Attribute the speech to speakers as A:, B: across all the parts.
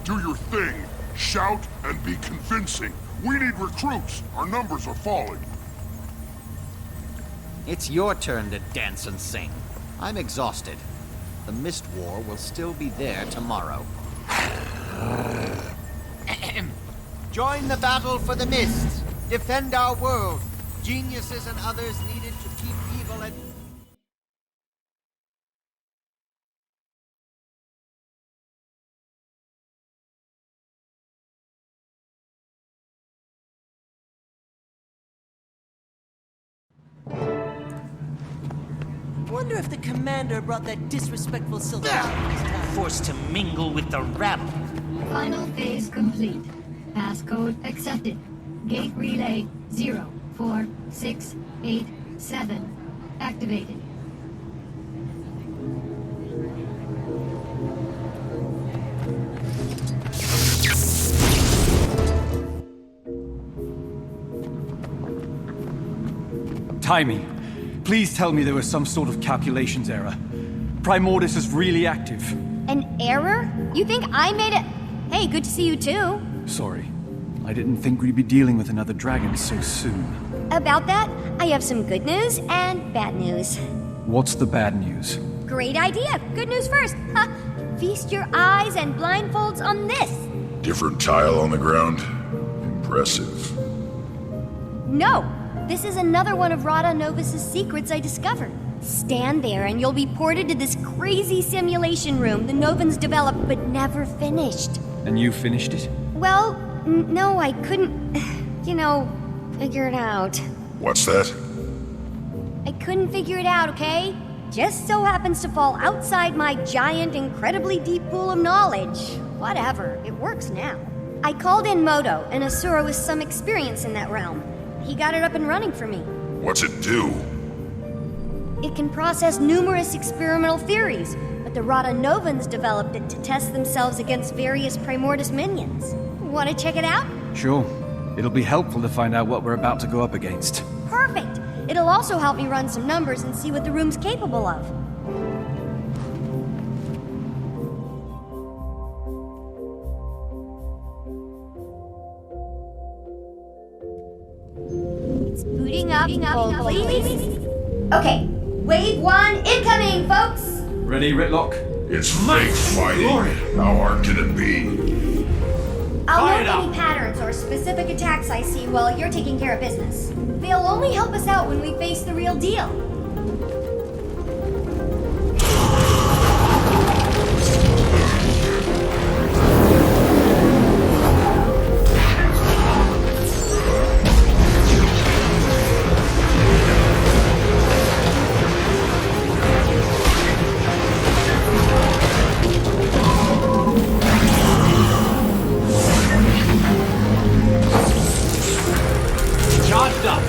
A: Do your thing. Shout and be convincing. We need recruits. Our numbers are falling.
B: It's your turn to dance and sing. I'm exhausted. The Mist War will still be there tomorrow. Join the battle for the Mist. Defend our world. Geniuses and others needed to keep evil at...
C: Wonder if the commander brought that disrespectful silver this time.
D: Forced to mingle with the rabble.
E: Final phase complete. Passcode accepted. Gate relay 04687 activated.
F: Timing. Please tell me there was some sort of calculations error. Primordis is really active.
G: An error? You think I made it? Hey, good to see you too.
F: Sorry. I didn't think we'd be dealing with another dragon so soon.
G: About that, I have some good news and bad news.
F: What's the bad news?
G: Great idea. Good news first. Ha! Feast your eyes and blindfolds on this.
A: Different tile on the ground. Impressive.
G: No, this is another one of ROTANU's secrets I discovered. Stand there and you'll be ported to this crazy simulation room the Novans developed but never finished.
F: And you finished it?
G: Well, no, I couldn't, figure it out.
A: What's that?
G: I couldn't figure it out, okay? Just so happens to fall outside my giant, incredibly deep pool of knowledge. Whatever, it works now. I called in Moto, an Asura with some experience in that realm. He got it up and running for me.
A: What's it do?
G: It can process numerous experimental theories, but the ROTANUs developed it to test themselves against various Primordis minions. Want to check it out?
F: Sure. It'll be helpful to find out what we're about to go up against.
G: Perfect! It'll also help me run some numbers and see what the room's capable of. It's booting up, please. Okay, wave 1 incoming, folks!
F: Ready, Ritlock?
A: It's fake fighting. How hard can it be?
G: I'll note any patterns or specific attacks I see while you're taking care of business. They'll only help us out when we face the real deal.
D: Charged up.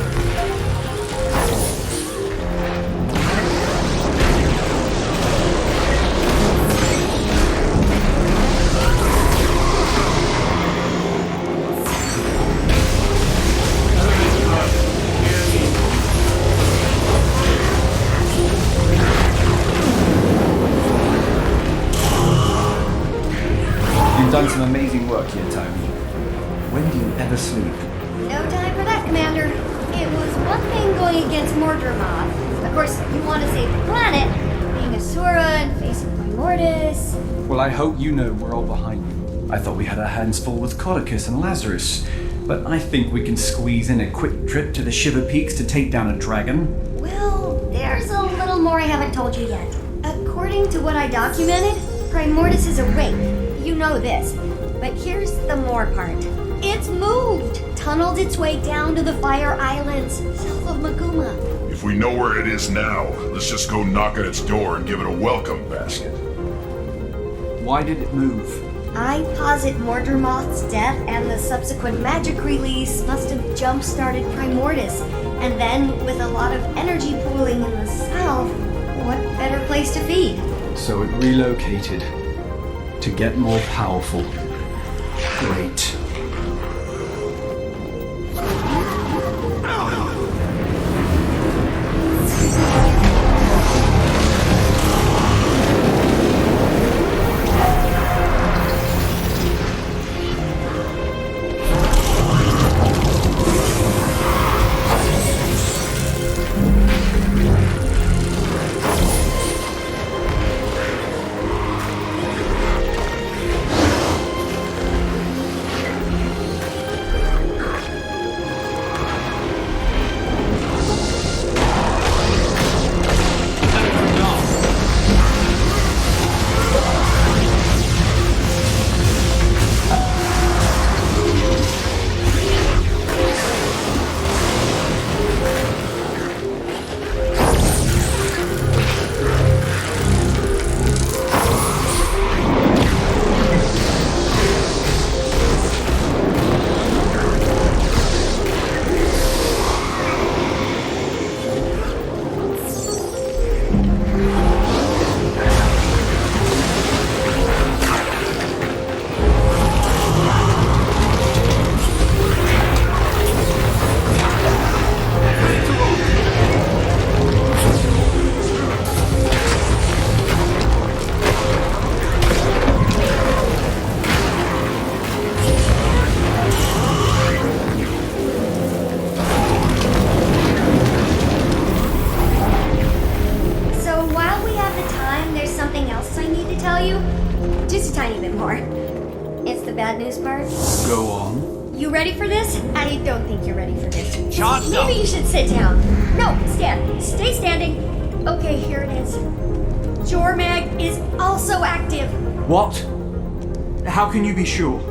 F: You've done some amazing work here, Tony. When do you ever sleep?
G: No time for that, Commander. It was one thing going against Mordremoth. Of course, you want to save the planet, being Asura and facing Primordis.
F: Well, I hope you know we're all behind you. I thought we had our hands full with Codicus and Lazarus, but I think we can squeeze in a quick trip to the Shiver Peaks to take down a dragon.
G: Well, there's a little more I haven't told you yet. According to what I documented, Primordis is awake. You know this. But here's the more part. It's moved! Tunneled its way down to the Fire Islands, south of Maguma.
A: If we know where it is now, let's just go knock at its door and give it a welcome basket.
F: Why did it move?
G: I posit Mordremoth's death and the subsequent magic release must have jump-started Primordis. And then, with a lot of energy pooling in the south, what better place to feed?
F: So it relocated to get more powerful. Great.
G: something else I need to tell you. Just a tiny bit more. It's the bad news part.
F: Go on.
G: You ready for this? I don't think you're ready for this.
D: Charged up.
G: Maybe you should sit down. No, stand. Stay standing. Okay, here it is. Jormag is also active.
F: What? How can you be sure?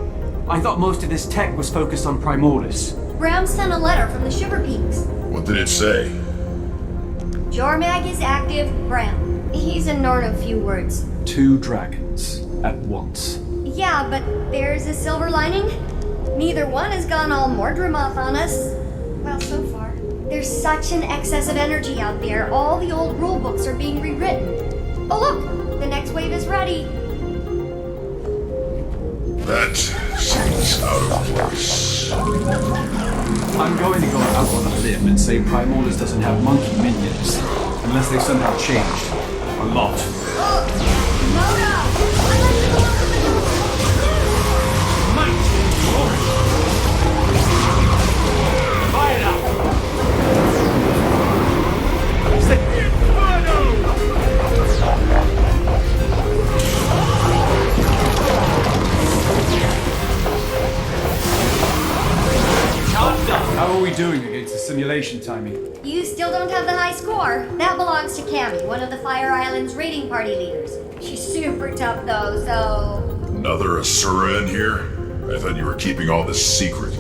F: I thought most of this tech was focused on Primordus.
G: Bram sent a letter from the Shiver Peaks.
A: What did it say?
G: Jormag is active, Bram. He's a Nord of few words.
F: 2 dragons at once.
G: Yeah, but there's a silver lining. Neither one has gone all Mordremoth on us. Well, so far. There's such an excess of energy out there, all the old rulebooks are being rewritten. Oh look! The next wave is ready.
A: That seems out of place.
F: I'm going to go out on a limb and say Primordus doesn't have monkey minions. Unless they somehow changed. A lot.
D: Might! Glory! Fire up! Charged up!
F: How are we doing against the simulation timing?
G: You still don't have the high score. That belongs to Cammy, one of the Fire Island's raiding party leaders. She's super tough though, so...
A: Another Asura in here? I thought you were keeping all this secret.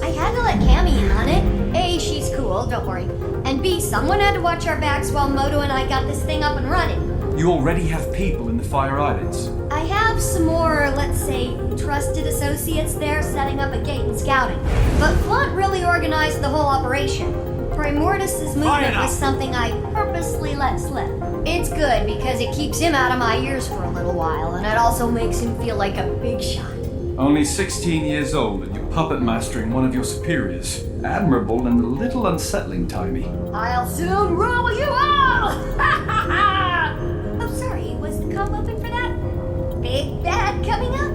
G: I had to let Cammy in on it. A, she's cool, don't worry. And B, someone had to watch our backs while Moto and I got this thing up and running.
F: You already have people in the Fire Islands.
G: I have some more, let's say, trusted associates there setting up a gate and scouting. But Flaunt really organized the whole operation. Primordus' movement was something I purposely let slip. It's good because it keeps him out of my ears for a little while, and it also makes him feel like a big shot.
F: Only 16 years old and you're puppet mastering one of your superiors. Admirable and a little unsettling, Timey.
G: I'll soon rule you all! Oh, sorry, was the comp open for that? Big bad coming up?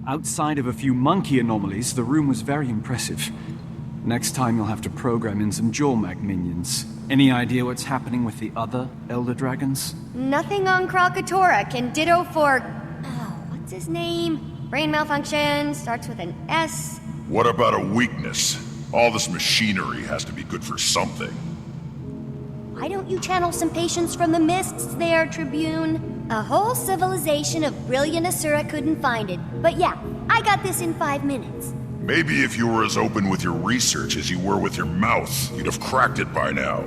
F: Outside of a few monkey anomalies, the room was very impressive. Next time you'll have to program in some Jormag minions. Any idea what's happening with the other Elder Dragons?
G: Nothing on Krakatoa can ditto for... Oh, what's his name? Brain malfunction, starts with an S.
A: What about a weakness? All this machinery has to be good for something.
G: Why don't you channel some patience from the mists there, Tribune? A whole civilization of brilliant Asura couldn't find it. But yeah, I got this in 5 minutes.
A: Maybe if you were as open with your research as you were with your mouth, you'd have cracked it by now.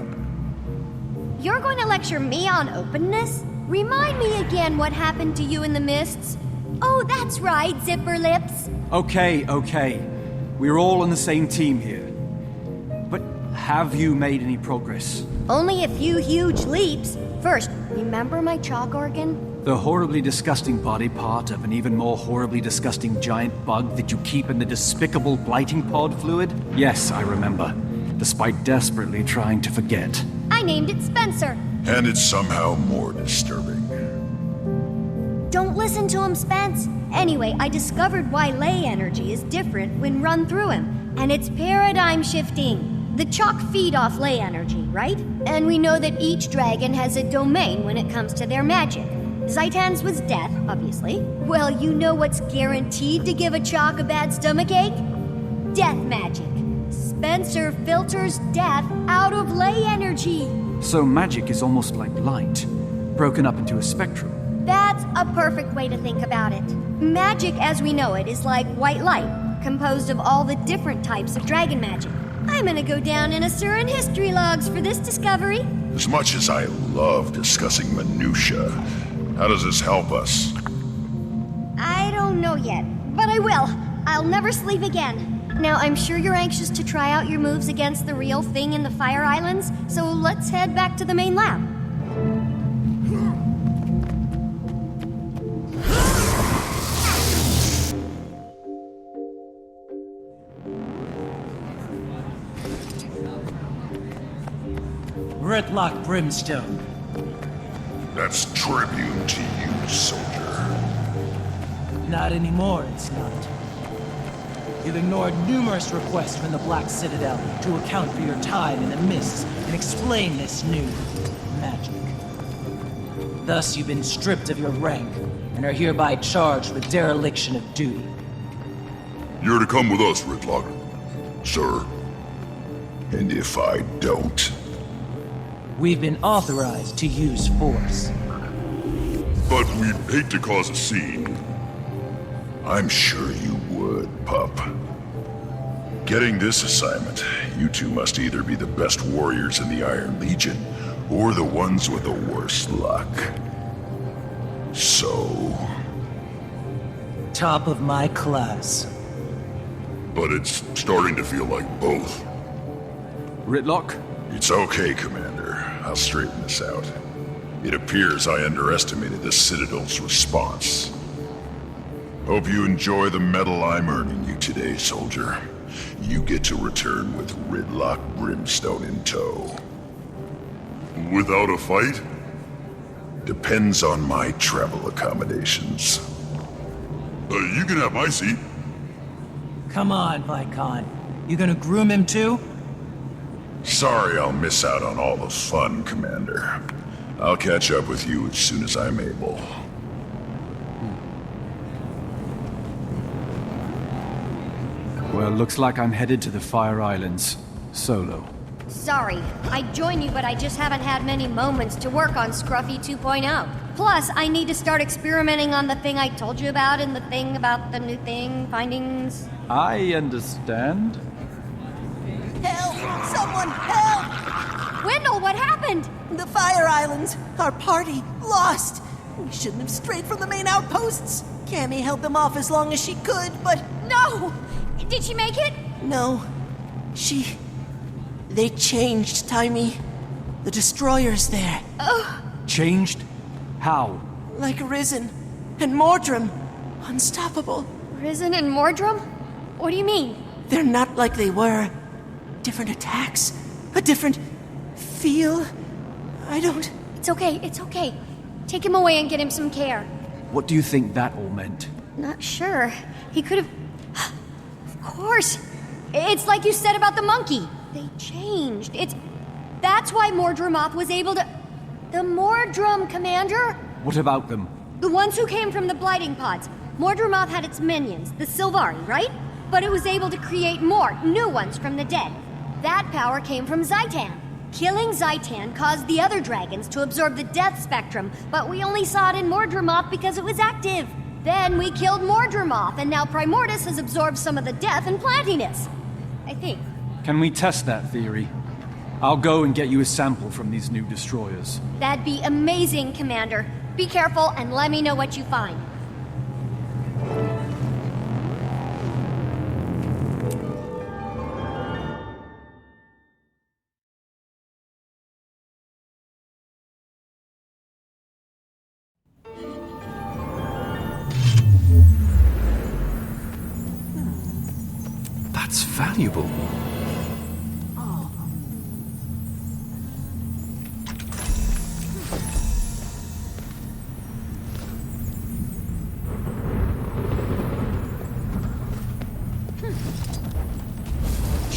G: You're going to lecture me on openness? Remind me again what happened to you in the mists. Oh, that's right, Zipper Lips.
F: Okay. We're all on the same team here. But have you made any progress?
G: Only a few huge leaps. First, remember my chalk organ?
F: The horribly disgusting body part of an even more horribly disgusting giant bug that you keep in the despicable blighting pod fluid? Yes, I remember. Despite desperately trying to forget.
G: I named it Spencer.
A: And it's somehow more disturbing.
G: Don't listen to him, Spence. Anyway, I discovered why ley energy is different when run through him, and it's paradigm shifting. The chalk feed off ley energy, right? And we know that each dragon has a domain when it comes to their magic. Zaitan's was death, obviously. Well, you know what's guaranteed to give a chalk a bad stomachache? Death magic. Spencer filters death out of ley energy.
F: So magic is almost like light, broken up into a spectrum.
G: That's a perfect way to think about it. Magic as we know it is like white light, composed of all the different types of dragon magic. I'm gonna go down in Asuran history logs for this discovery.
A: As much as I love discussing minutia, how does this help us?
G: I don't know yet, but I will. I'll never sleep again. Now, I'm sure you're anxious to try out your moves against the real thing in the Fire Islands, so let's head back to the main lab.
C: Gridlock Brimstone.
A: That's tribute to you, soldier.
C: Not anymore, it's not. You've ignored numerous requests from the Black Citadel to account for your time in the mists and explain this new magic. Thus, you've been stripped of your rank and are hereby charged with dereliction of duty.
A: You're to come with us, Gridlock, sir. And if I don't...
C: We've been authorized to use force.
A: But we'd hate to cause a scene. I'm sure you would, pup. Getting this assignment, you two must either be the best warriors in the Iron Legion, or the ones with the worst luck. So...
C: Top of my class.
A: But it's starting to feel like both.
F: Ritlock?
A: It's okay, Commander. I'll straighten this out. It appears I underestimated the Citadel's response. Hope you enjoy the medal I'm earning you today, soldier. You get to return with Gridlock Brimstone in tow. Without a fight? Depends on my travel accommodations. You can have my seat.
C: Come on, Vicon. You gonna groom him too?
A: Sorry I'll miss out on all the fun, Commander. I'll catch up with you as soon as I'm able.
F: Well, looks like I'm headed to the Fire Islands. Solo.
G: Sorry, I'd join you, but I just haven't had many moments to work on Scruffy 2.0. Plus, I need to start experimenting on the thing I told you about and the thing about the new thing, findings.
F: I understand.
H: Help! Someone help!
G: Wendell, what happened?
H: The Fire Islands! Our party! Lost! We shouldn't have strayed from the main outposts! Cammy held them off as long as she could, but...
G: No! Did she make it?
H: No. They changed, Timey. The destroyer's there.
F: Changed? How?
H: Like Risen. And Mordrum. Unstoppable.
G: Risen and Mordrum? What do you mean?
H: They're not like they were. Different attacks. A different... feel. I don't...
G: It's okay. Take him away and get him some care.
F: What do you think that all meant?
G: Not sure. He could have... Of course. It's like you said about the monkey. They changed. That's why Mordrumoth was able to... The Mordrum, Commander?
F: What about them?
G: The ones who came from the blighting pods. Mordrumoth had its minions, the Sylvari, right? But it was able to create more, new ones from the dead. That power came from Zaitan. Killing Zaitan caused the other dragons to absorb the death spectrum, but we only saw it in Mordrumoth because it was active. Then we killed Mordrumoth, and now Primordus has absorbed some of the death and plantiness. I think.
F: Can we test that theory? I'll go and get you a sample from these new destroyers.
G: That'd be amazing, Commander. Be careful and let me know what you find.
F: That's valuable.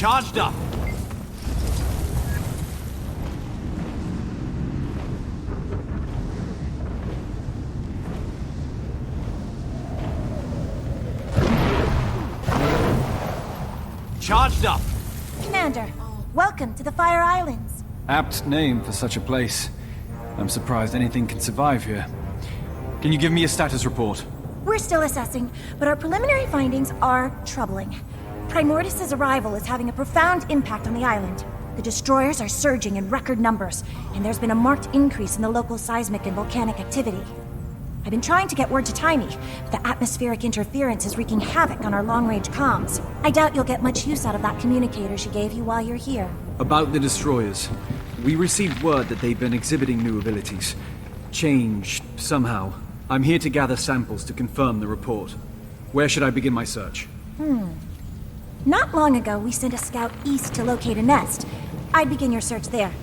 D: Charged up. Charged up.
I: Commander, welcome to the Fire Islands.
F: Apt name for such a place. I'm surprised anything can survive here. Can you give me a status report?
I: We're still assessing, but our preliminary findings are troubling. Primordis' arrival is having a profound impact on the island. The destroyers are surging in record numbers, and there's been a marked increase in the local seismic and volcanic activity. I've been trying to get word to Tiny, but the atmospheric interference is wreaking havoc on our long-range comms. I doubt you'll get much use out of that communicator she gave you while you're here.
F: About the destroyers. We received word that they've been exhibiting new abilities. Changed, somehow. I'm here to gather samples to confirm the report. Where should I begin my search?
I: Not long ago, we sent a scout east to locate a nest. I'd begin your search there.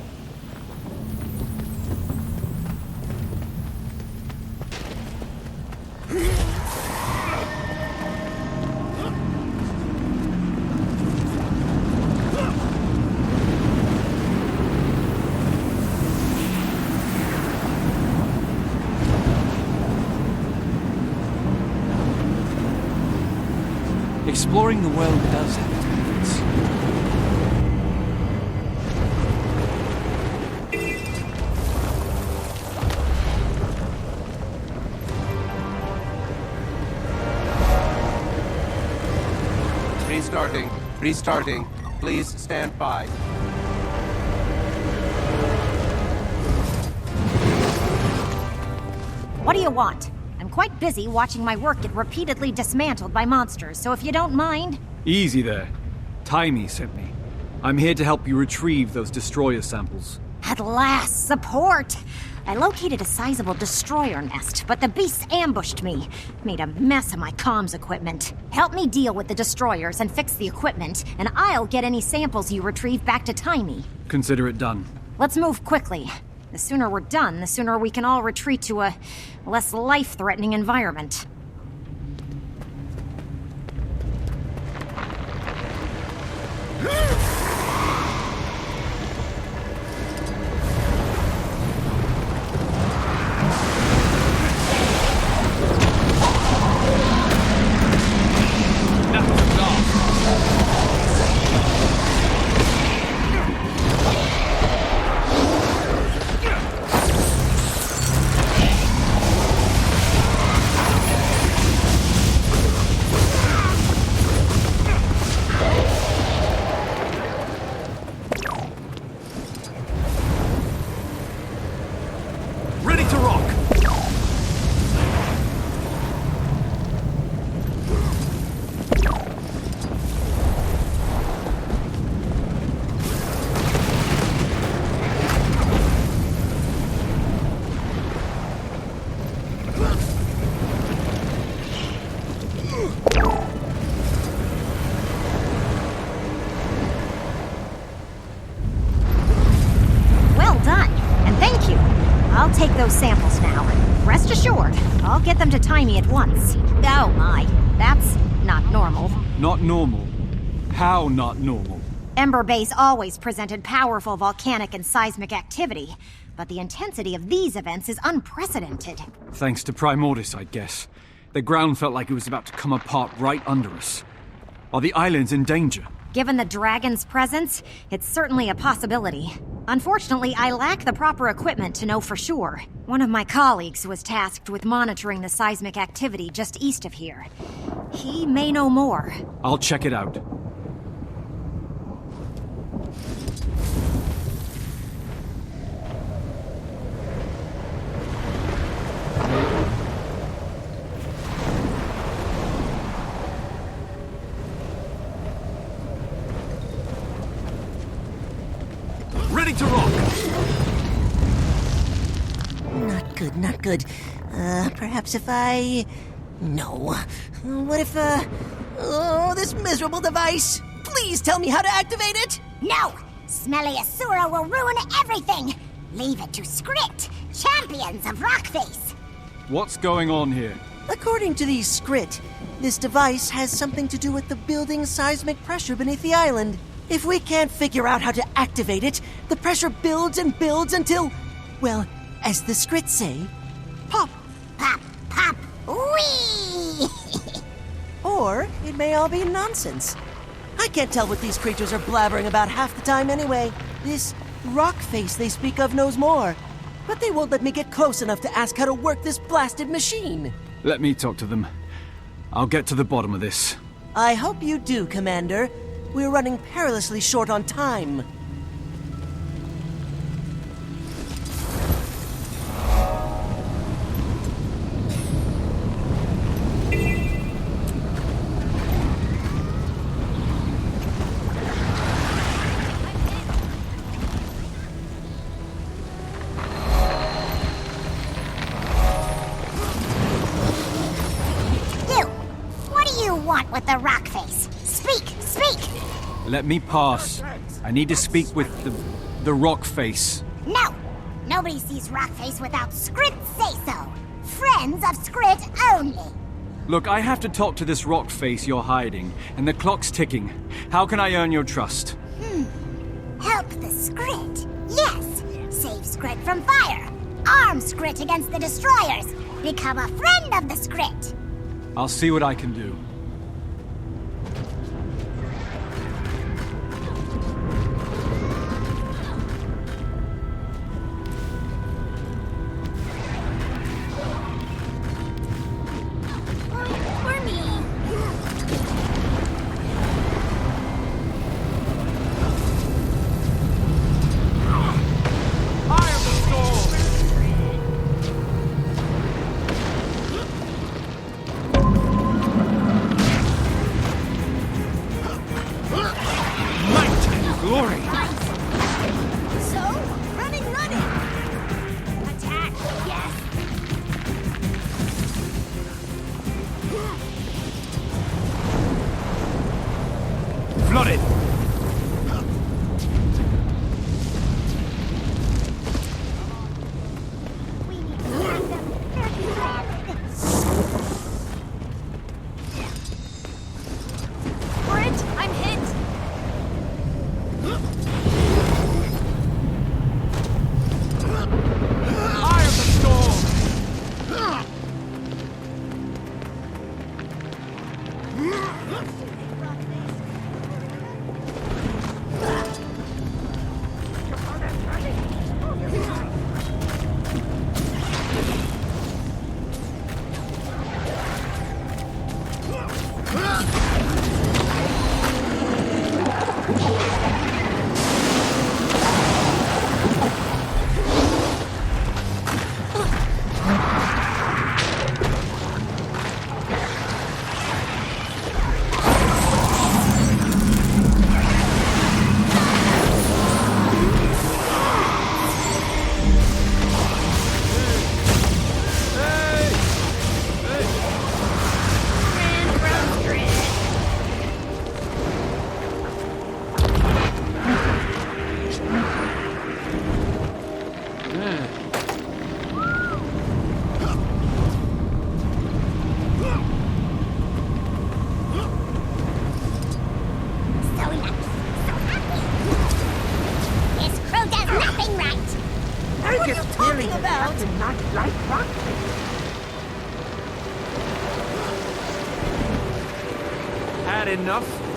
F: Exploring the world does have its benefits.
J: Restarting. Please stand by.
K: What do you want? I'm quite busy watching my work get repeatedly dismantled by monsters, so if you don't mind...
F: Easy there. Tiny sent me. I'm here to help you retrieve those destroyer samples.
K: At last, support! I located a sizable destroyer nest, but the beasts ambushed me. Made a mess of my comms equipment. Help me deal with the destroyers and fix the equipment, and I'll get any samples you retrieve back to Tiny.
F: Consider it done.
K: Let's move quickly. The sooner we're done, the sooner we can all retreat to a less life-threatening environment. I'll take those samples now. Rest assured, I'll get them to Tiny at once. Oh my, that's not normal.
F: Not normal? How not normal?
K: Ember Base always presented powerful volcanic and seismic activity, but the intensity of these events is unprecedented.
F: Thanks to Primordis, I guess. The ground felt like it was about to come apart right under us. Are the islands in danger?
K: Given the dragon's presence, it's certainly a possibility. Unfortunately, I lack the proper equipment to know for sure. One of my colleagues was tasked with monitoring the seismic activity just east of here. He may know more.
F: I'll check it out.
D: Ready to rock!
H: Not good. Perhaps if I... No. What if, Oh, this miserable device! Please tell me how to activate it!
L: No! Smelly Asura will ruin everything! Leave it to Skrit, champions of Rockface!
F: What's going on here?
H: According to these Skrit, this device has something to do with the building seismic pressure beneath the island. If we can't figure out how to activate it, the pressure builds and builds until, well, as the scripts say, pop.
L: Pop, pop, wee!
H: Or it may all be nonsense. I can't tell what these creatures are blabbering about half the time anyway. This rock face they speak of knows more, but they won't let me get close enough to ask how to work this blasted machine.
F: Let me talk to them. I'll get to the bottom of this.
H: I hope you do, Commander. We're running perilously short on time.
L: With the rock face. Speak! Speak!
F: Let me pass. I need to speak with the rock face.
L: No! Nobody sees rock face without Skrit say-so. Friends of Skrit only.
F: Look, I have to talk to this rock face you're hiding, and the clock's ticking. How can I earn your trust?
L: Help the Skrit. Yes! Save Skrit from fire. Arm Skrit against the destroyers. Become a friend of the Skrit.
F: I'll see what I can do.
D: Flooded!
I: I'm hit!
D: Eye of the storm! Had enough?